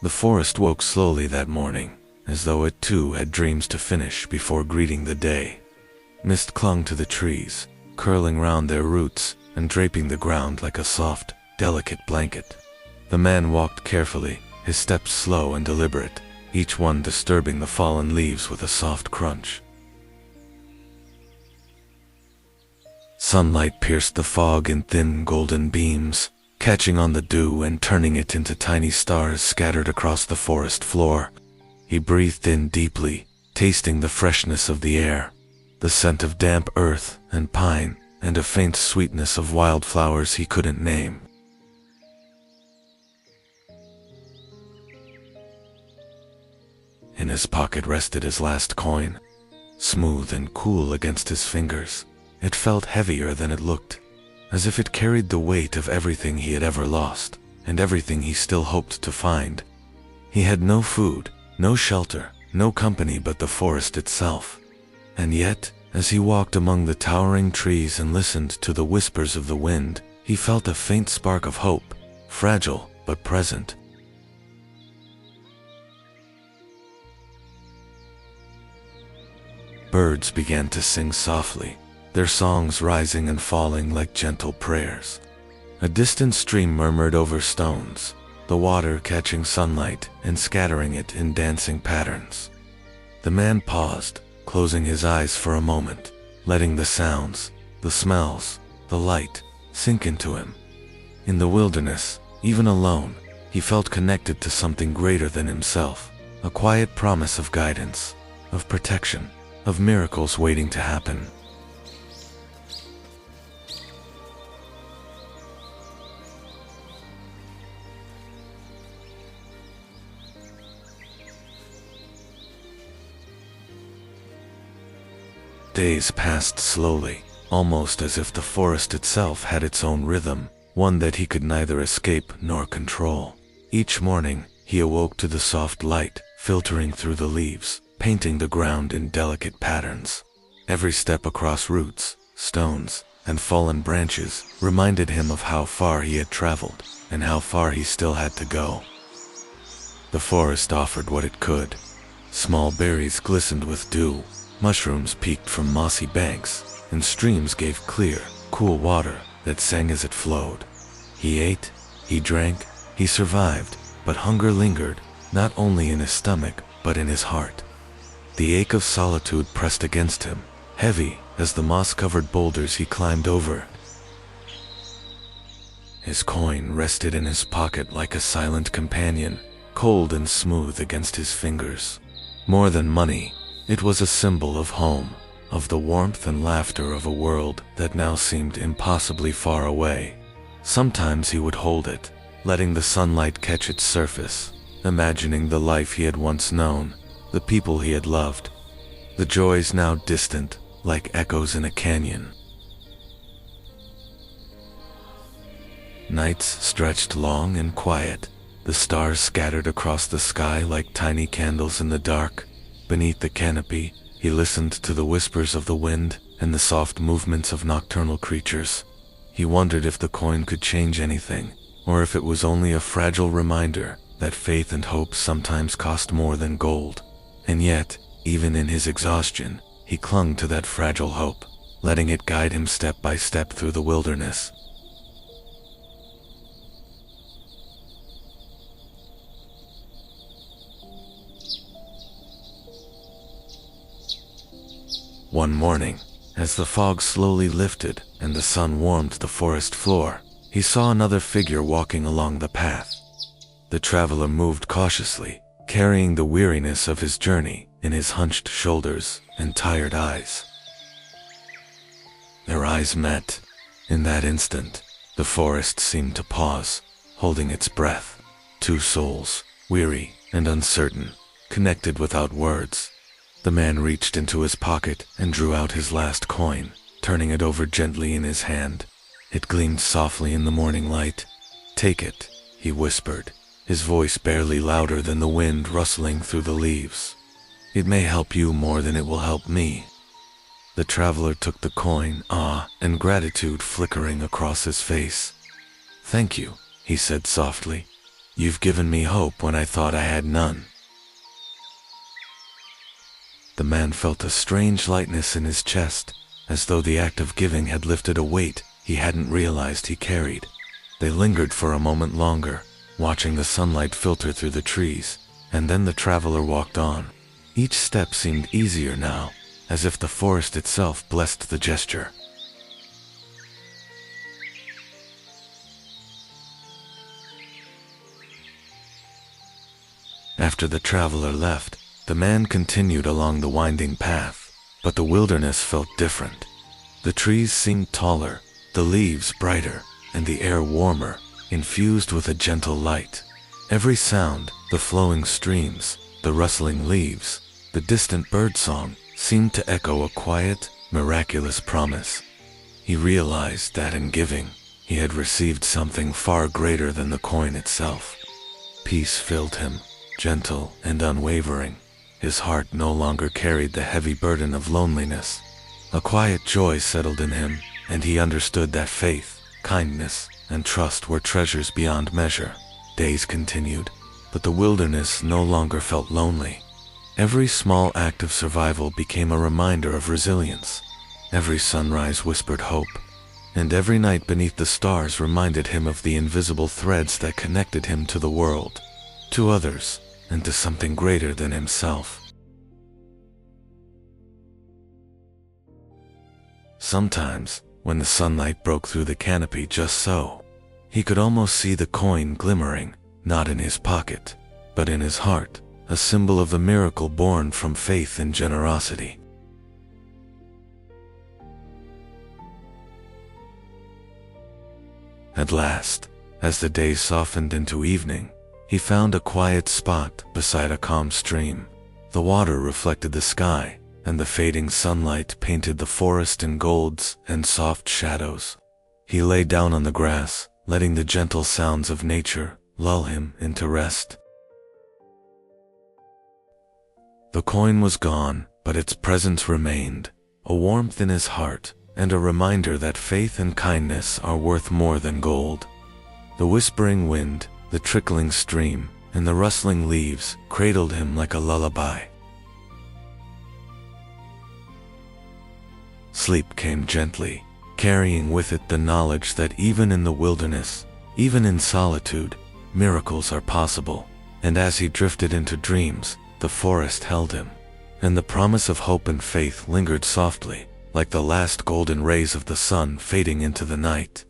The forest woke slowly that morning, as though it too had dreams to finish before greeting the day. Mist clung to the trees, curling round their roots and draping the ground like a soft, delicate blanket. The man walked carefully, his steps slow and deliberate, each one disturbing the fallen leaves with a soft crunch. Sunlight pierced the fog in thin golden beams, catching on the dew and turning it into tiny stars scattered across the forest floor. He breathed in deeply, tasting the freshness of the air, the scent of damp earth and pine, and a faint sweetness of wildflowers he couldn't name. In his pocket rested his last coin, smooth and cool against his fingers. It felt heavier than it looked, as if it carried the weight of everything he had ever lost, and everything he still hoped to find. He had no food, no shelter, no company but the forest itself. And yet, as he walked among the towering trees and listened to the whispers of the wind, he felt a faint spark of hope, fragile but present. Birds began to sing softly, their songs rising and falling like gentle prayers. A distant stream murmured over stones, the water catching sunlight and scattering it in dancing patterns. The man paused, closing his eyes for a moment, letting the sounds, the smells, the light sink into him. In the wilderness, even alone, he felt connected to something greater than himself, a quiet promise of guidance, of protection, of miracles waiting to happen. Days passed slowly, almost as if the forest itself had its own rhythm, one that he could neither escape nor control. Each morning, he awoke to the soft light filtering through the leaves, painting the ground in delicate patterns. Every step across roots, stones, and fallen branches reminded him of how far he had traveled and how far he still had to go. The forest offered what it could. Small berries glistened with dew, mushrooms peeked from mossy banks, and streams gave clear, cool water that sang as it flowed. He ate, he drank, he survived, but hunger lingered, not only in his stomach, but in his heart. The ache of solitude pressed against him, heavy as the moss-covered boulders he climbed over. His coin rested in his pocket like a silent companion, cold and smooth against his fingers. More than money, it was a symbol of home, of the warmth and laughter of a world that now seemed impossibly far away. Sometimes he would hold it, letting the sunlight catch its surface, imagining the life he had once known, the people he had loved, the joys now distant, like echoes in a canyon. Nights stretched long and quiet, the stars scattered across the sky like tiny candles in the dark. Beneath the canopy, he listened to the whispers of the wind and the soft movements of nocturnal creatures. He wondered if the coin could change anything, or if it was only a fragile reminder that faith and hope sometimes cost more than gold. And yet, even in his exhaustion, he clung to that fragile hope, letting it guide him step by step through the wilderness. One morning, as the fog slowly lifted and the sun warmed the forest floor, he saw another figure walking along the path. The traveler moved cautiously, carrying the weariness of his journey in his hunched shoulders and tired eyes. Their eyes met. In that instant, the forest seemed to pause, holding its breath. Two souls, weary and uncertain, connected without words. The man reached into his pocket and drew out his last coin, turning it over gently in his hand. It gleamed softly in the morning light. "Take it," he whispered, his voice barely louder than the wind rustling through the leaves. "It may help you more than it will help me." The traveler took the coin, awe and gratitude flickering across his face. "Thank you," he said softly. You've given me hope when I thought I had none." The man felt a strange lightness in his chest, as though the act of giving had lifted a weight he hadn't realized he carried. They lingered for a moment longer, watching the sunlight filter through the trees, and then the traveler walked on. Each step seemed easier now, as if the forest itself blessed the gesture. After the traveler left, the man continued along the winding path, but the wilderness felt different. The trees seemed taller, the leaves brighter, and the air warmer, infused with a gentle light. Every sound, the flowing streams, the rustling leaves, the distant birdsong, seemed to echo a quiet, miraculous promise. He realized that in giving, he had received something far greater than the coin itself. Peace filled him, gentle and unwavering. His heart no longer carried the heavy burden of loneliness. A quiet joy settled in him, and he understood that faith, kindness, and trust were treasures beyond measure. Days continued, but the wilderness no longer felt lonely. Every small act of survival became a reminder of resilience. Every sunrise whispered hope, and every night beneath the stars reminded him of the invisible threads that connected him to the world, to others, and to something greater than himself. Sometimes, when the sunlight broke through the canopy just so, he could almost see the coin glimmering, not in his pocket, but in his heart, a symbol of the miracle born from faith and generosity. At last, as the day softened into evening, he found a quiet spot beside a calm stream. The water reflected the sky, and the fading sunlight painted the forest in golds and soft shadows. He lay down on the grass, letting the gentle sounds of nature lull him into rest. The coin was gone, but its presence remained, a warmth in his heart, and a reminder that faith and kindness are worth more than gold. The whispering wind, the trickling stream, and the rustling leaves cradled him like a lullaby. Sleep came gently, carrying with it the knowledge that even in the wilderness, even in solitude, miracles are possible. And as he drifted into dreams, the forest held him, and the promise of hope and faith lingered softly, like the last golden rays of the sun fading into the night.